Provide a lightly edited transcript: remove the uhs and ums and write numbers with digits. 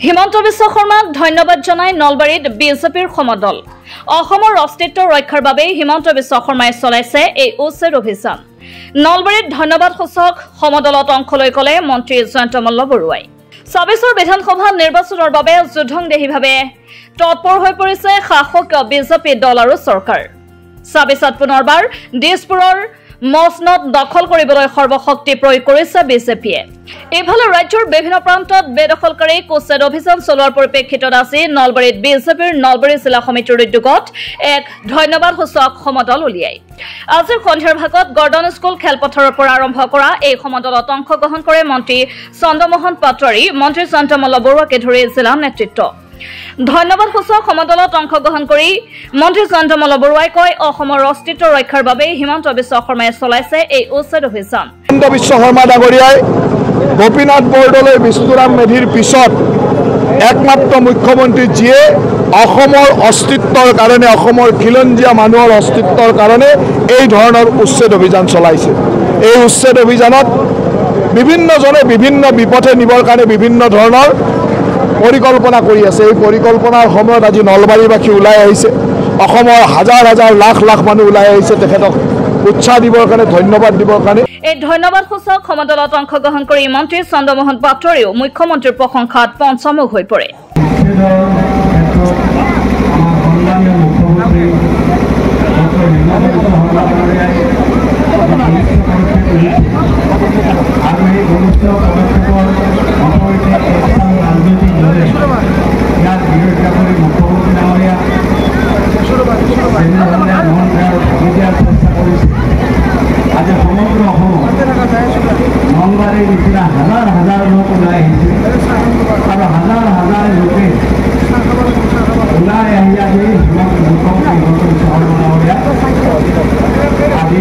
হিমন্ত বিশ্ব শৰ্মাক ধন্যবাদ জনাই নলবাৰীত বিজেপিৰ সমদল। অসমৰ অস্তিত্ব ৰক্ষাৰ বাবে হিমন্ত বিশ্ব শৰ্মাই চলাইছে এই উচ্ছেদ অভিযান। নলবাৰীত ধন্যবাদ সূচক সমদলত অংশ লৈ ক'লে মন্ত্ৰী জয়ন্ত মল্ল বৰুৱাই। ২৬ৰ বিধানসভা নিৰ্বাচনৰ বাবে যুদ্ধংদেহীভাৱে তৎপৰ হৈ পৰিছে শাসক বিজেপি দল আৰু চৰকাৰ। ২৬ত পুনৰবাৰ দিছপুৰৰ মছনদ দখল কৰিবলৈ সৰ্বশক্তি প্ৰয়োগ কৰিছে বিজেপিয়ে। এইফালে ৰাজ্যৰ বিভিন্ন প্ৰান্তত বেদখলকাৰীক উচ্ছেদ অভিযান চলোৱাৰ পৰিপ্ৰেক্ষিতত আজি নলবাৰীত বিজেপিৰ নলবাৰী জিলা সমিতিৰ উদ্যোগত এক ধন্যবাদ সূচক সমদল উলিয়াই। আজিৰ সন্ধিয়াৰ ভাগত গৰ্ডন স্কুল খেলপথাৰৰ পৰা আৰম্ভ কৰা এই সমদলত অংশগ্ৰহণ কৰে মন্ত্ৰী চন্দ্ৰমোহন পাটোৱাৰী, মন্ত্ৰী জয়ন্ত মল্ল বৰুৱাকে ধৰি জিলা নেতৃত্ব। ধন্যবাদ সূচক সমদলত অংশগ্ৰহণ কৰি মন্ত্ৰী জয়ন্ত মল্ল বৰুৱাই কয়, অসমৰ অস্তিত্ব ৰক্ষাৰ বাবে হিমন্ত বিশ্ব শৰ্মাই চলাইছে এই উচ্ছেদ অভিযান। হিমন্ত বিশ্ব শৰ্মা ডাঙৰীয়াই গোপীনাথ বৰদলৈ বিষ্ণুৰাম মেধিৰ পিছত একমাত্ৰ মুখ্যমন্ত্ৰী যিয়ে অসমৰ অস্তিত্বৰ কাৰণে, অসমৰ খিলঞ্জীয়া মানুহৰ অস্তিত্বৰ কাৰণে এই ধৰণৰ উচ্ছেদ অভিযান চলাইছে। এই উচ্ছেদ অভিযানত বিভিন্নজনে বিভিন্ন বিপথে নিবৰ কাৰণে বিভিন্ন ধৰণৰ পৰিকল্পনা কৰি আছে। এই পৰিকল্পনাৰ সময়ত আজি নলবাৰীবাসী ওলাই আহিছে, অসমৰ হাজাৰ হাজাৰ লাখ লাখ মানুহ ওলাই আহিছে তেখেতক উৎসাহ দিবৰ কাৰণে, ধন্যবাদ দিবৰ কাৰণে। এই ধন্যবাদ সূচক সমদলত অংশগ্ৰহণ কৰি মন্ত্ৰী চন্দ্ৰমোহন পাটোৱাৰীও মুখ্যমন্ত্ৰীৰ প্ৰশংসাত পঞ্চমুখ হৈ পৰে। আজি সমগ্ৰ অসমত নলবাৰীৰ নিচিনা হাজাৰ হাজাৰ লোক ওলাই আহিছে আৰু হাজাৰ হাজাৰ লোকে ওলাই আহি আজি মুখ্যমন্ত্ৰী হিমন্ত বিশ্ব শৰ্মা ডাঙৰীয়া আজি